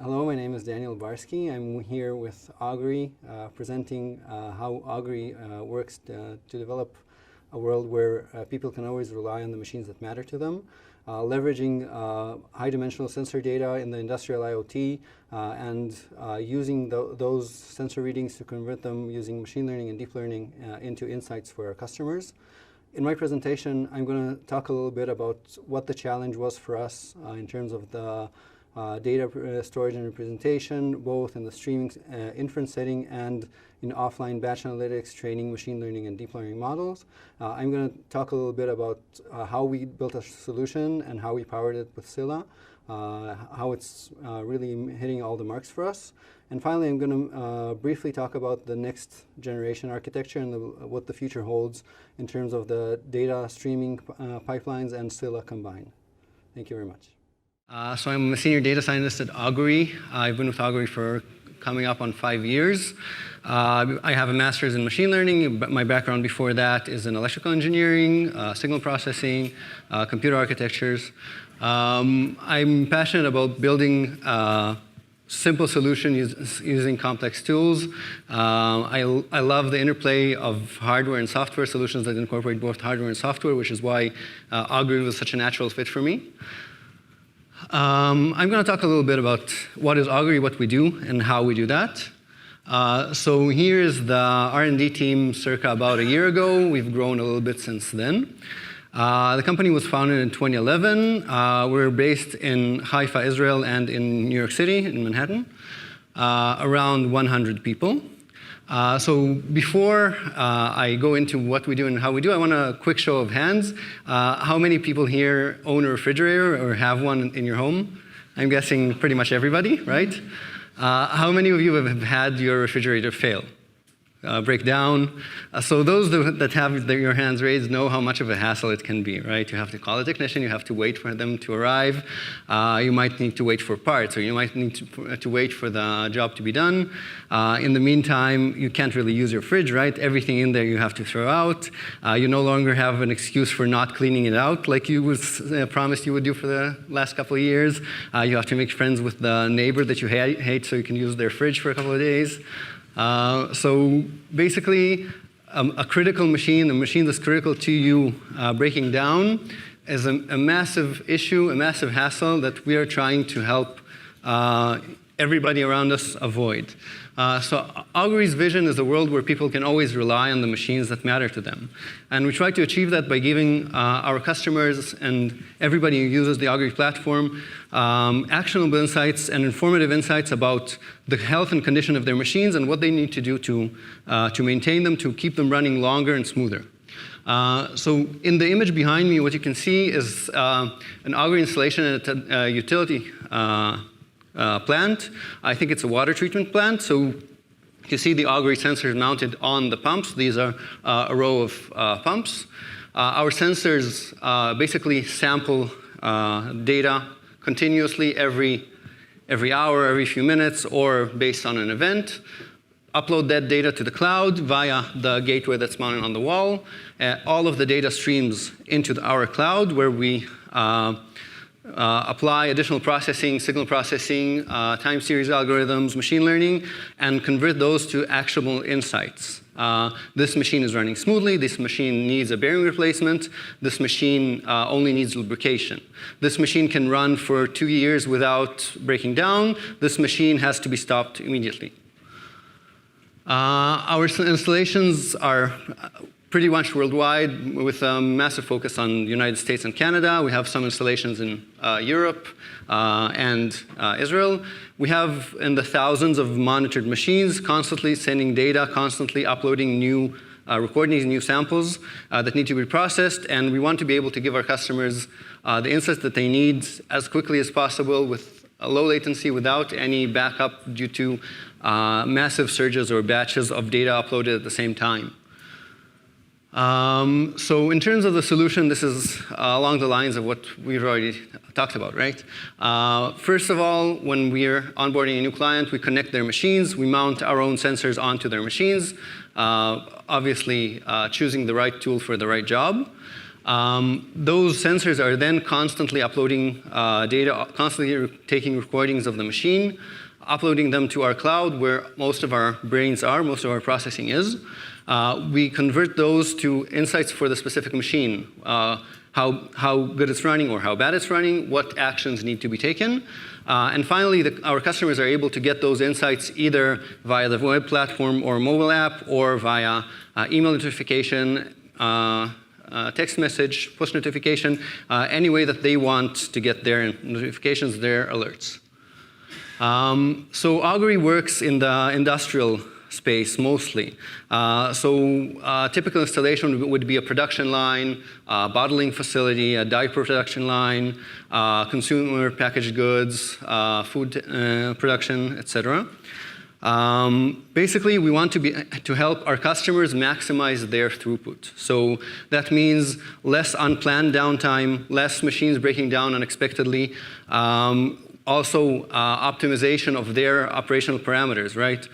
Hello, my name is Daniel Barsky. I'm here with Augury, presenting how Augury works to develop a world where people can always rely on the machines that matter to them, leveraging high-dimensional sensor data in the industrial IoT and using those sensor readings to convert them using machine learning and deep learning into insights for our customers. In my presentation, I'm going to talk a little bit about what the challenge was for us in terms of the data storage and representation, both in the streaming inference setting and in offline batch analytics, training machine learning and deep learning models. I'm going to talk a little bit about how we built a solution and how we powered it with Scylla, how it's really hitting all the marks for us. And finally, I'm going to briefly talk about the next generation architecture and what the future holds in terms of the data streaming pipelines and Scylla combined. Thank you very much. So I'm a senior data scientist at Augury. I've been with Augury for coming up on 5 years. I have a master's in machine learning. My background before that is in electrical engineering, signal processing, computer architectures. I'm passionate about building simple solutions using complex tools. I love the interplay of hardware and software solutions that incorporate both hardware and software, which is why Augury was such a natural fit for me. I'm going to talk a little bit about what is Augury, what we do, and how we do that. So here's the R&D team circa about a year ago. We've grown a little bit since then. The company was founded in 2011. We're based in Haifa, Israel, and in New York City, in Manhattan, around 100 people. So before I go into what we do and how we do, I want a quick show of hands. How many people here own a refrigerator or have one in your home? I'm guessing pretty much everybody, right? How many of you have had your refrigerator fail? Break down. So those that have your hands raised know how much of a hassle it can be, right? You have to call a technician, you have to wait for them to arrive. You might need to wait for parts, or you might need to wait for the job to be done. In the meantime, you can't really use your fridge, right? Everything in there you have to throw out. You no longer have an excuse for not cleaning it out like you was promised you would do for the last couple of years. You have to make friends with the neighbor that you hate so you can use their fridge for a couple of days. So basically, a critical machine, a machine that's critical to you breaking down is a massive issue, a massive hassle that we are trying to help everybody around us avoid. So Augury's vision is a world where people can always rely on the machines that matter to them. And we try to achieve that by giving our customers and everybody who uses the Augury platform actionable insights and informative insights about the health and condition of their machines and what they need to do to maintain them, to keep them running longer and smoother. So in the image behind me, what you can see is an Augury installation at a utility plant. I think it's a water treatment plant. So you see the Augury sensors mounted on the pumps. These are a row of pumps. Our sensors basically sample data continuously every hour, every few minutes, or based on an event. Upload that data to the cloud via the gateway that's mounted on the wall. All of the data streams into our cloud, where we apply additional processing, signal processing, time series algorithms, machine learning, and convert those to actionable insights. This machine is running smoothly. This machine needs a bearing replacement. This machine only needs lubrication. This machine can run for 2 years without breaking down. This machine has to be stopped immediately. Our installations are pretty much worldwide, with a massive focus on the United States and Canada. We have some installations in Europe and Israel. We have in the thousands of monitored machines, constantly sending data, constantly uploading new recordings, new samples that need to be processed. And we want to be able to give our customers the insights that they need as quickly as possible with a low latency, without any backup due to massive surges or batches of data uploaded at the same time. So in terms of the solution, this is along the lines of what we've already talked about, right? First of all, when we're onboarding a new client, we connect their machines. We mount our own sensors onto their machines, obviously choosing the right tool for the right job. Those sensors are then constantly uploading data, constantly taking recordings of the machine, uploading them to our cloud where most of our brains are, most of our processing is. We convert those to insights for the specific machine, how good it's running or how bad it's running, what actions need to be taken. And finally, our customers are able to get those insights either via the web platform or mobile app or via email notification, text message, push notification, any way that they want to get their notifications, their alerts. So Augury works in the industrial space mostly. Typical installation would be a production line, a bottling facility, a diaper production line, consumer packaged goods, food production, etc. Basically, we want to help our customers maximize their throughput. So that means less unplanned downtime, less machines breaking down unexpectedly. Also, optimization of their operational parameters, right?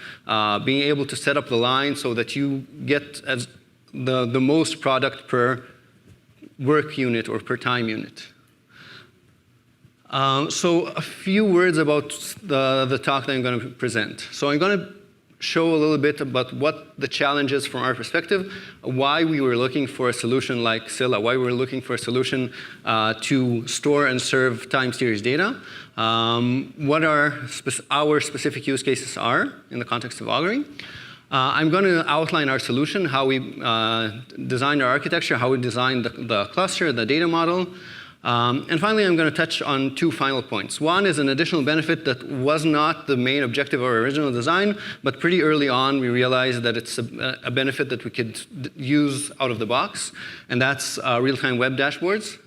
Being able to set up the line so that you get the most product per work unit or per time unit. So a few words about the talk that I'm going to present. So I'm going to show a little bit about what the challenge is from our perspective, why we were looking for a solution like Scylla, why we were looking for a solution to store and serve time series data, what our specific use cases are in the context of Augury. I'm going to outline our solution, how we designed our architecture, how we designed the cluster, the data model. And finally, I'm going to touch on two final points. One is an additional benefit that was not the main objective of our original design, but pretty early on we realized that it's a benefit that we could use out of the box, and that's real-time web dashboards.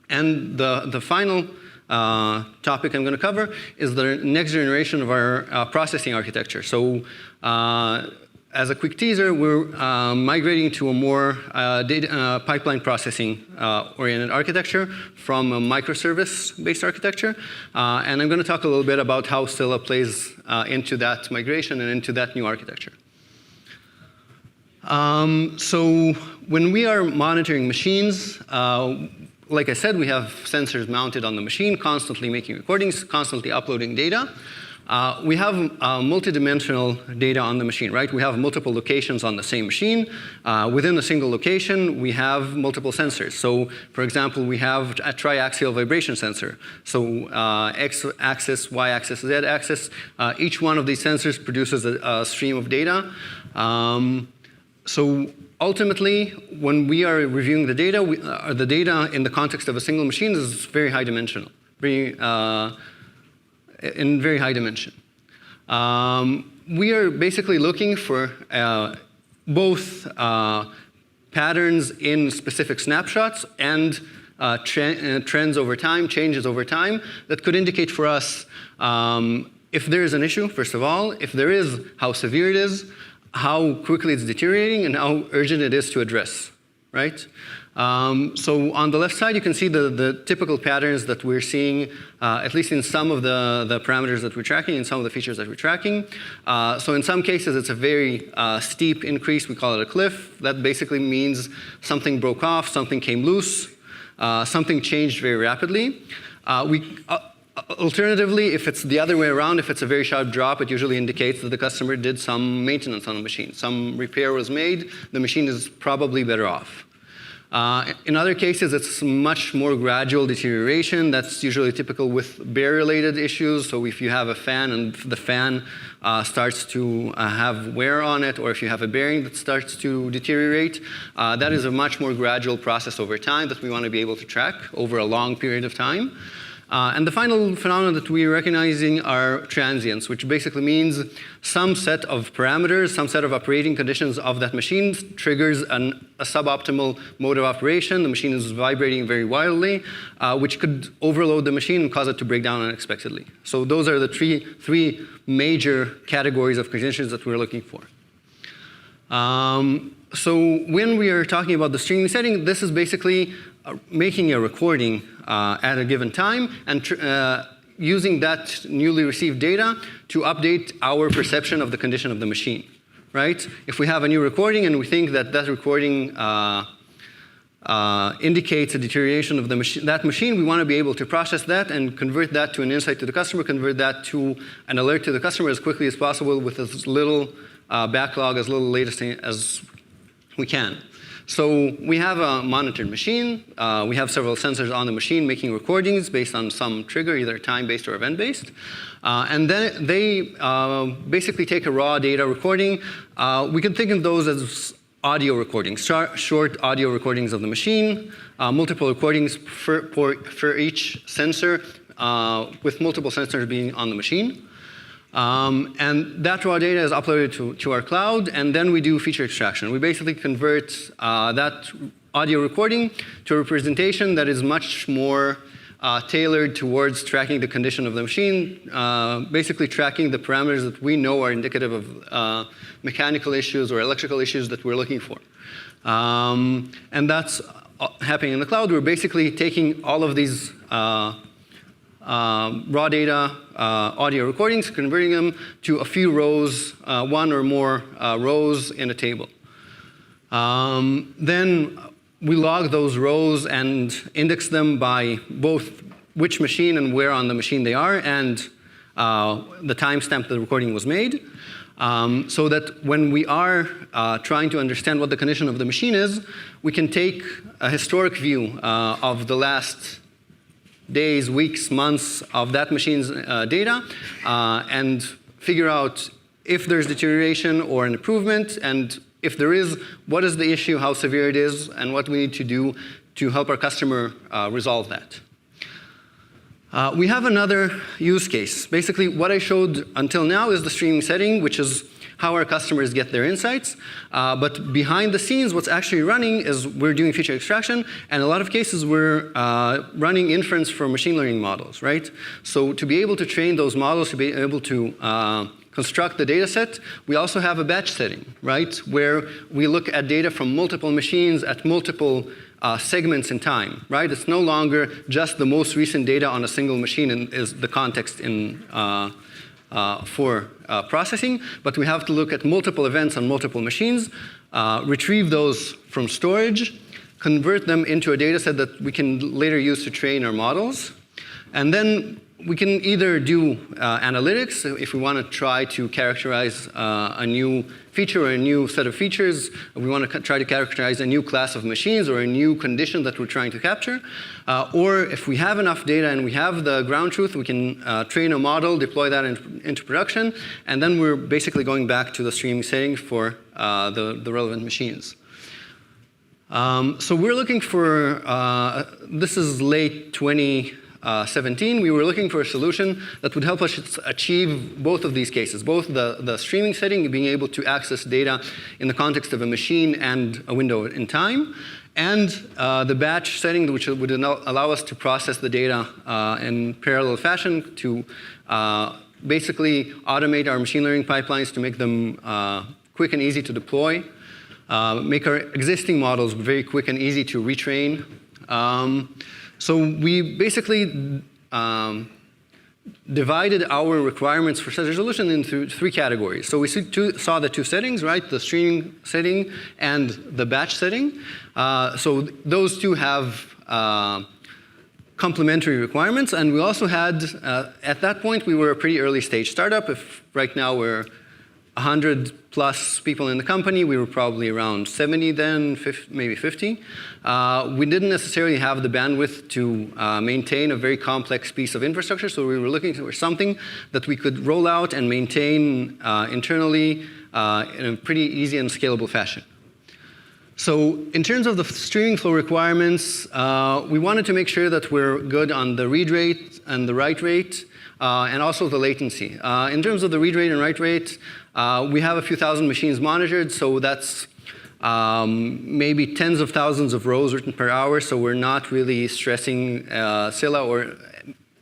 And the final topic I'm going to cover is the next generation of our processing architecture. So as a quick teaser, we're migrating to a more data, pipeline processing oriented architecture from a microservice-based architecture. And I'm going to talk a little bit about how Scylla plays into that migration and into that new architecture. So when we are monitoring machines, like I said, we have sensors mounted on the machine, constantly making recordings, constantly uploading data. We have multidimensional data on the machine, right? We have multiple locations on the same machine. Within a single location, we have multiple sensors. So, for example, we have a triaxial vibration sensor. So, x-axis, y-axis, z-axis. Each one of these sensors produces a stream of data. So, ultimately, when we are reviewing the data in the context of a single machine is very high dimensional, in very high dimension. We are basically looking for both patterns in specific snapshots and trends over time, changes over time, that could indicate for us if there is an issue, first of all, if there is, how severe it is, how quickly it's deteriorating, and how urgent it is to address, right? So on the left side, you can see the typical patterns that we're seeing, at least in some of the parameters that we're tracking, and some of the features that we're tracking. So in some cases, it's a very steep increase. We call it a cliff. That basically means something broke off, something came loose, something changed very rapidly. Alternatively, if it's the other way around, if it's a very sharp drop, it usually indicates that the customer did some maintenance on the machine. Some repair was made. The machine is probably better off. In other cases, it's much more gradual deterioration. That's usually typical with bear-related issues. So if you have a fan and the fan starts to have wear on it, or if you have a bearing that starts to deteriorate, that is a much more gradual process over time that we want to be able to track over a long period of time. And the final phenomenon that we're recognizing are transients, which basically means some set of parameters, some set of operating conditions of that machine triggers a suboptimal mode of operation. The machine is vibrating very wildly, which could overload the machine and cause it to break down unexpectedly. So those are the three major categories of conditions that we're looking for. So when we are talking about the streaming setting, this is basically making a recording at a given time and using that newly received data to update our perception of the condition of the machine, right? If we have a new recording and we think that that recording indicates a deterioration of that machine, we want to be able to process that and convert that to an insight to the customer, convert that to an alert to the customer as quickly as possible with as little backlog, as little latency as we can. So we have a monitored machine. We have several sensors on the machine making recordings based on some trigger, either time-based or event-based. And then they basically take a raw data recording. We can think of those as audio recordings, short audio recordings of the machine, multiple recordings for each sensor, with multiple sensors being on the machine. And that raw data is uploaded to our cloud, and then we do feature extraction. We basically convert that audio recording to a representation that is much more tailored towards tracking the condition of the machine, basically tracking the parameters that we know are indicative of mechanical issues or electrical issues that we're looking for. And that's happening in the cloud. We're basically taking all of these raw data audio recordings, converting them to a few rows, one or more rows in a table. Then we log those rows and index them by both which machine and where on the machine they are, and the timestamp the recording was made, so that when we are trying to understand what the condition of the machine is, we can take a historic view of the last days, weeks, months of that machine's data, and figure out if there's deterioration or an improvement, and if there is, what is the issue, how severe it is, and what we need to do to help our customer resolve that. We have another use case. Basically, what I showed until now is the streaming setting, which is how our customers get their insights. But behind the scenes, what's actually running is we're doing feature extraction, and in a lot of cases, we're running inference for machine learning models, right? So to be able to train those models, to be able to construct the data set, we also have a batch setting, right? Where we look at data from multiple machines at multiple segments in time, right? It's no longer just the most recent data on a single machine and is the context in for processing, but we have to look at multiple events on multiple machines, retrieve those from storage, convert them into a data set that we can later use to train our models. And then we can either do analytics if we want to try to characterize a new feature or a new set of features. We want to try to characterize a new class of machines or a new condition that we're trying to capture. Or if we have enough data and we have the ground truth, we can train a model, deploy that into production, and then we're basically going back to the streaming setting for the relevant machines. So we're looking for, this is late 2017, we were looking for a solution that would help us achieve both of these cases, both the streaming setting, being able to access data in the context of a machine and a window in time, and the batch setting, which would allow us to process the data in parallel fashion to basically automate our machine learning pipelines to make them quick and easy to deploy, make our existing models very quick and easy to retrain. So we basically divided our requirements for such resolution into three categories. So we saw the two settings, right? The streaming setting and the batch setting. So those two have complementary requirements. And we also had, at that point, we were a pretty early stage startup. If right now we're 100 plus people in the company. We were probably around 70 then, maybe 50. We didn't necessarily have the bandwidth to maintain a very complex piece of infrastructure, so we were looking for something that we could roll out and maintain internally in a pretty easy and scalable fashion. So in terms of the streaming flow requirements, we wanted to make sure that we're good on the read rate and the write rate, and also the latency. In terms of the read rate and write rate, we have a few thousand machines monitored, so that's maybe tens of thousands of rows written per hour, so we're not really stressing Scylla or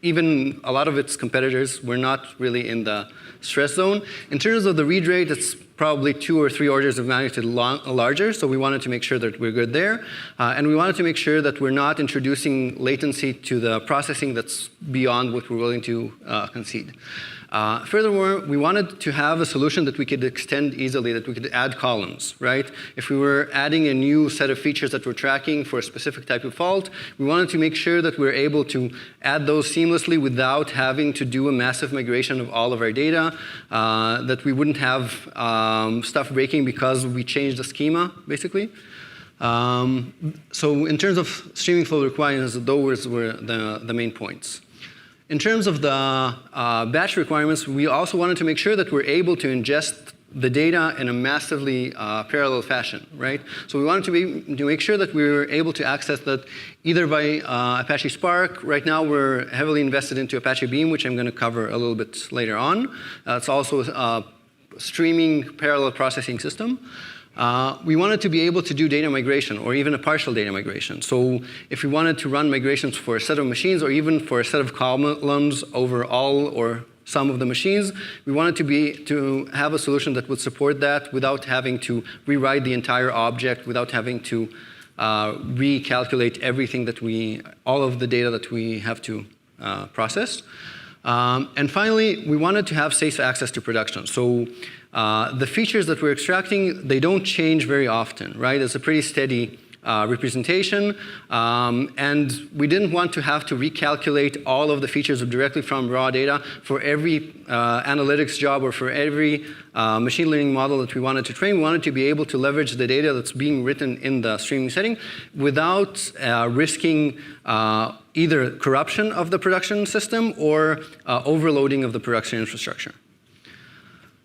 even a lot of its competitors. We're not really in the stress zone. In terms of the read rate, it's probably 2 or 3 orders of magnitude larger, so we wanted to make sure that we're good there. And we wanted to make sure that we're not introducing latency to the processing that's beyond what we're willing to concede. Furthermore, we wanted to have a solution that we could extend easily, that we could add columns, right? If we were adding a new set of features that we're tracking for a specific type of fault, we wanted to make sure that we're able to add those seamlessly without having to do a massive migration of all of our data, that we wouldn't have stuff breaking because we changed the schema, basically. So in terms of streaming flow requirements, those were the main points. In terms of the batch requirements, we also wanted to make sure that we're able to ingest the data in a massively parallel fashion, right? So we wanted to make sure that we were able to access that either by Apache Spark. Right now, we're heavily invested into Apache Beam, which I'm going to cover a little bit later on. It's also a streaming parallel processing system. We wanted to be able to do data migration or even a partial data migration. So if we wanted to run migrations for a set of machines or even for a set of columns over all or some of the machines, we wanted to have a solution that would support that without having to rewrite the entire object, without having to recalculate everything all of the data that we have to process. And finally, we wanted to have safe access to production. So the features that we're extracting, they don't change very often, right? It's a pretty steady representation. And we didn't want to have to recalculate all of the features directly from raw data for every analytics job or for every machine learning model that we wanted to train. We wanted to be able to leverage the data that's being written in the streaming setting without risking either corruption of the production system or overloading of the production infrastructure.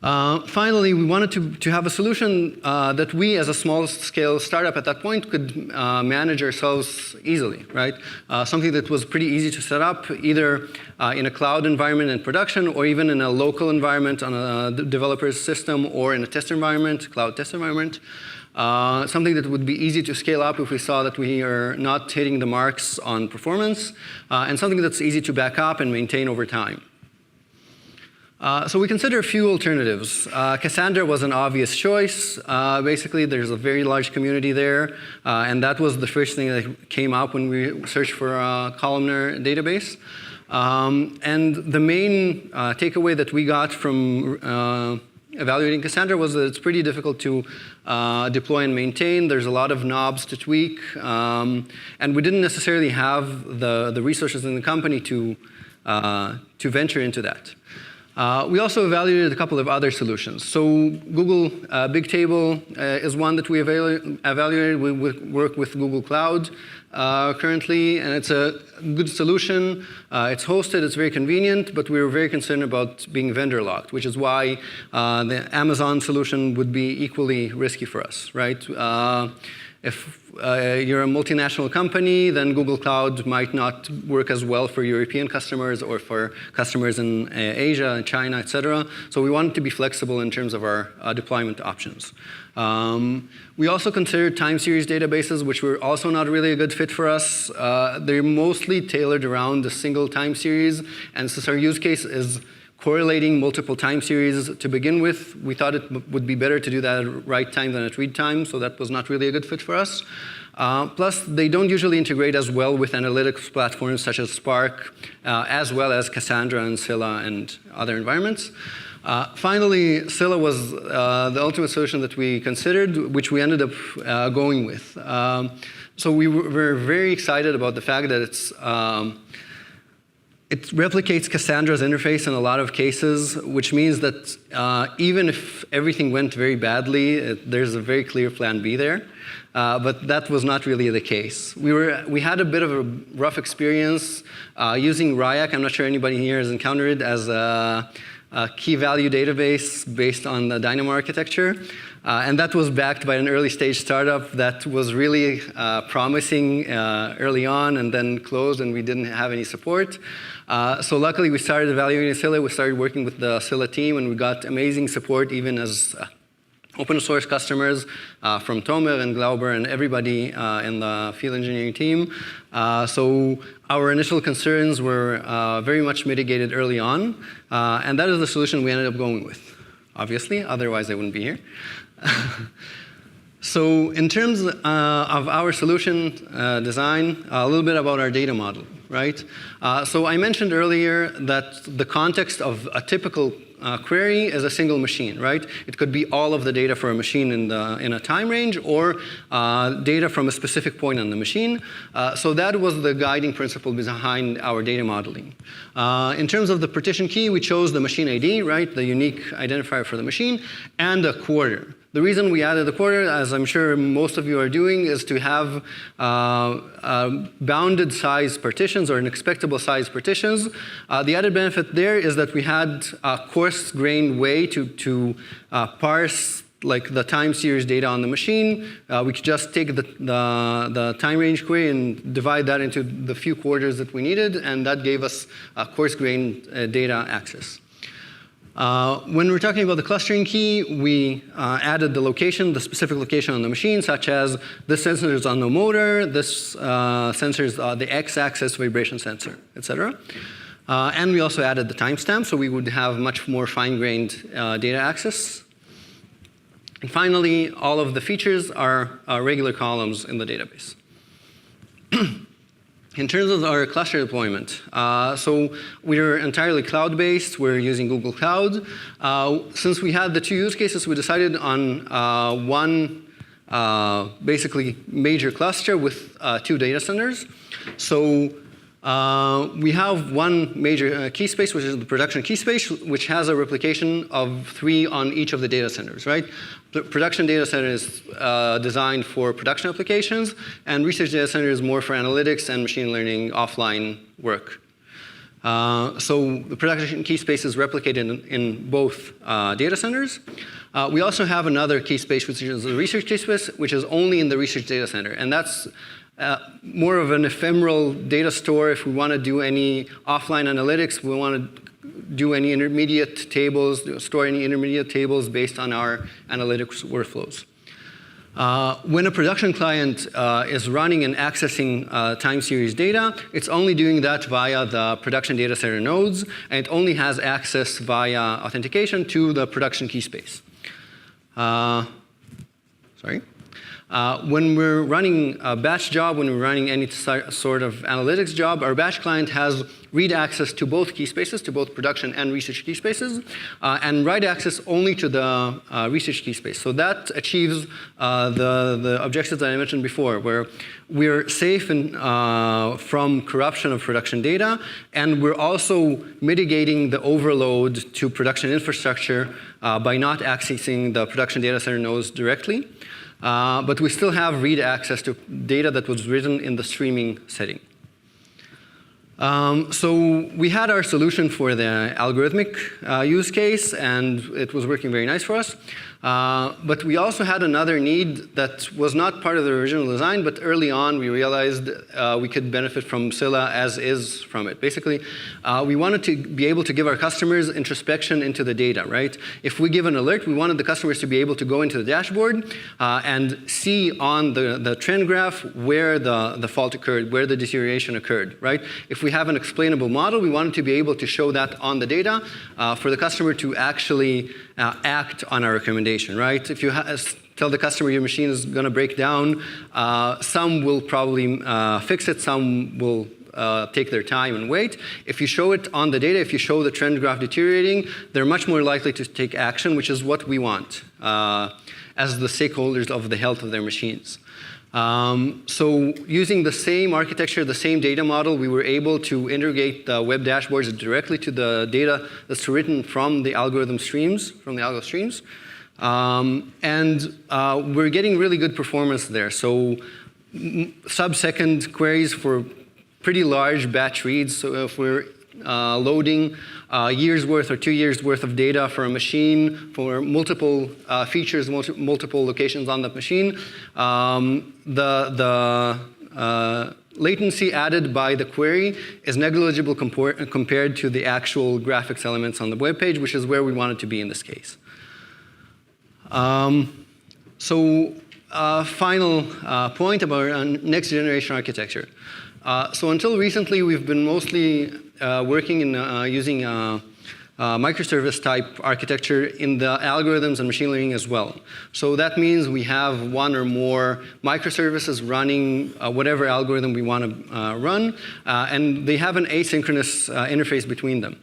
Finally, we wanted to have a solution that we, as a small-scale startup at that point, could manage ourselves easily, right? Something that was pretty easy to set up, either in a cloud environment in production, or even in a local environment on a developer's system, or in a test environment, cloud test environment. Something that would be easy to scale up if we saw that we are not hitting the marks on performance, and something that's easy to back up and maintain over time. So we consider a few alternatives. Cassandra was an obvious choice. Basically, there's a very large community there, and that was the first thing that came up when we searched for a columnar database. And the main takeaway that we got from evaluating Cassandra was that it's pretty difficult to deploy and maintain. There's a lot of knobs to tweak, and we didn't necessarily have the resources in the company to venture into that. We also evaluated a couple of other solutions. So Google Bigtable is one that we evaluated. We work with Google Cloud currently, and it's a good solution. It's hosted, it's very convenient, but we were very concerned about being vendor locked, which is why the Amazon solution would be equally risky for us, right? If you're a multinational company, then Google Cloud might not work as well for European customers or for customers in Asia and China, et cetera. So we wanted to be flexible in terms of our deployment options. We also considered time series databases, which were also not really a good fit for us. They're mostly tailored around a single time series, and since our use case is correlating multiple time series to begin with, we thought it would be better to do that at write time than at read time, so that was not really a good fit for us. Plus, they don't usually integrate as well with analytics platforms such as Spark, as well as Cassandra and Scylla and other environments. Finally, Scylla was the ultimate solution that we considered, which we ended up going with. So we were very excited about the fact that it replicates Cassandra's interface in a lot of cases, which means that even if everything went very badly, there's a very clear plan B there. But that was not really the case. We had a bit of a rough experience using RIAC. I'm not sure anybody here has encountered it as a key value database based on the Dynamo architecture. And that was backed by an early stage startup that was really promising early on and then closed and we didn't have any support. So luckily we started evaluating Scylla. We started working with the Scylla team and we got amazing support even as open source customers from Tomer and Glauber and everybody in the field engineering team. So our initial concerns were very much mitigated early on. And that is the solution we ended up going with, obviously. Otherwise, I wouldn't be here. So in terms of our solution design, a little bit about our data model, right? So I mentioned earlier that the context of a typical query is a single machine, right? It could be all of the data for a machine in a time range, or data from a specific point on the machine. So that was the guiding principle behind our data modeling. In terms of the partition key, we chose the machine ID, right? The unique identifier for the machine, and a quarter. The reason we added the quarter, as I'm sure most of you are doing, is to have bounded size partitions or expectable size partitions. The added benefit there is that we had a coarse-grained way to parse like the time series data on the machine. We could just take the time range query and divide that into the few quarters that we needed, and that gave us a coarse-grained data access. When we're talking about the clustering key, we added the location, the specific location on the machine, such as this sensor is on the motor, this sensor is the x-axis vibration sensor, etc. And we also added the timestamp, so we would have much more fine-grained data access. And finally, all of the features are regular columns in the database. In terms of our cluster deployment, so we're entirely cloud-based. We're using Google Cloud. Since we had the two use cases, we decided on one basically major cluster with two data centers. So we have one major key space, which is the production key space, which has a replication of 3 on each of the data centers, right? The production data center is designed for production applications, and research data center is more for analytics and machine learning offline work. So the production key space is replicated in both data centers. We also have another key space, which is the research key space, which is only in the research data center. And that's more of an ephemeral data store. If we want to do any offline analytics, we want to do any intermediate tables, store any intermediate tables based on our analytics workflows. When a production client is running and accessing time series data, it's only doing that via the production data center nodes, and it only has access via authentication to the production key space. When we're running a batch job, when we're running any sort of analytics job, our batch client has read access to both key spaces, to both production and research key spaces, and write access only to the research key space. So that achieves the objectives that I mentioned before, where we're safe from corruption of production data, and we're also mitigating the overload to production infrastructure by not accessing the production data center nodes directly. But we still have read access to data that was written in the streaming setting. So we had our solution for the algorithmic use case, and it was working very nice for us. But we also had another need that was not part of the original design, but early on we realized we could benefit from Scylla as is from it. Basically, we wanted to be able to give our customers introspection into the data, right? If we give an alert, we wanted the customers to be able to go into the dashboard and see on the trend graph where the fault occurred, where the deterioration occurred, right? If we have an explainable model, we wanted to be able to show that on the data for the customer to actually act on our recommendation, right? If you tell the customer your machine is going to break down, some will probably fix it, some will take their time and wait. If you show it on the data, if you show the trend graph deteriorating, they're much more likely to take action, which is what we want as the stakeholders of the health of their machines. So using the same architecture, the same data model, we were able to integrate the web dashboards directly to the data that's written from the algorithm streams, from the algo streams. And we're getting really good performance there. So sub-second queries for pretty large batch reads. So if we're loading a year's worth or 2 years worth of data for a machine for multiple features, multiple locations on the machine, the latency added by the query is negligible compared to the actual graphics elements on the web page, which is where we want it to be in this case. Final point about our next generation architecture. So until recently, we've been mostly working in using microservice type architecture in the algorithms and machine learning as well. So that means we have one or more microservices running whatever algorithm we want to run, and they have an asynchronous interface between them.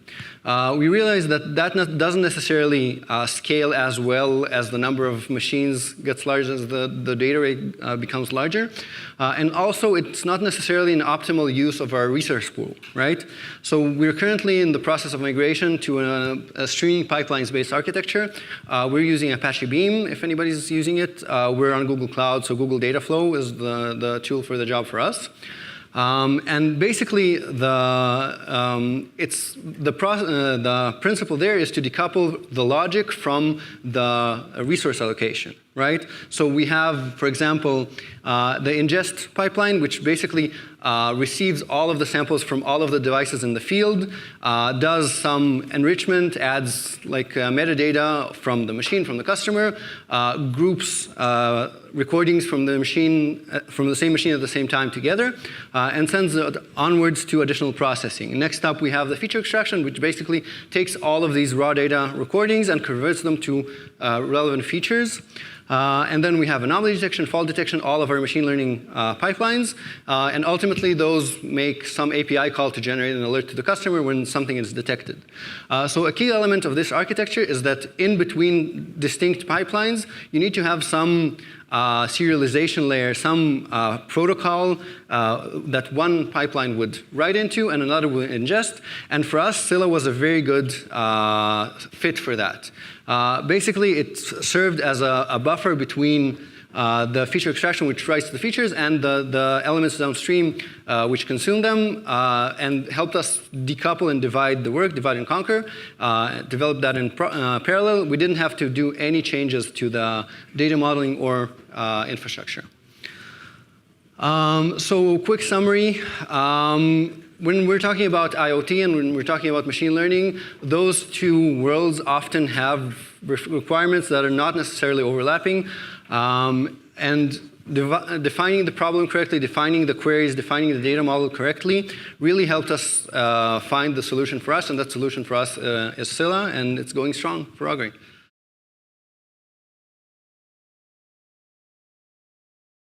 We realize that doesn't necessarily scale as well as the number of machines gets larger as the data rate becomes larger. And also, it's not necessarily an optimal use of our resource pool, right? So we're currently in the process of migration to a streaming pipelines-based architecture. We're using Apache Beam, if anybody's using it. We're on Google Cloud, so Google Dataflow is the tool for the job for us. And basically, the principle there is to decouple the logic from the resource allocation, right? So we have, for example, the ingest pipeline, which basically receives all of the samples from all of the devices in the field, does some enrichment, adds like metadata from the machine, from the customer, groups recordings from the machine, from the same machine at the same time together, and sends it onwards to additional processing. Next up, we have the feature extraction, which basically takes all of these raw data recordings and converts them to relevant features. And then we have anomaly detection, fault detection, all of our machine learning pipelines. And ultimately, those make some API call to generate an alert to the customer when something is detected. So a key element of this architecture is that in between distinct pipelines, you need to have some serialization layer, some protocol that one pipeline would write into and another would ingest. And for us, Scylla was a very good fit for that. Basically, it served as a buffer between the feature extraction, which writes the features, and the elements downstream, which consume them, and helped us decouple and divide the work, divide and conquer, develop that in parallel. We didn't have to do any changes to the data modeling or infrastructure. So quick summary. When we're talking about IoT and when we're talking about machine learning, those two worlds often have requirements that are not necessarily overlapping. And defining the problem correctly, defining the queries, defining the data model correctly really helped us find the solution for us. And that solution for us is Scylla, and it's going strong for Augury.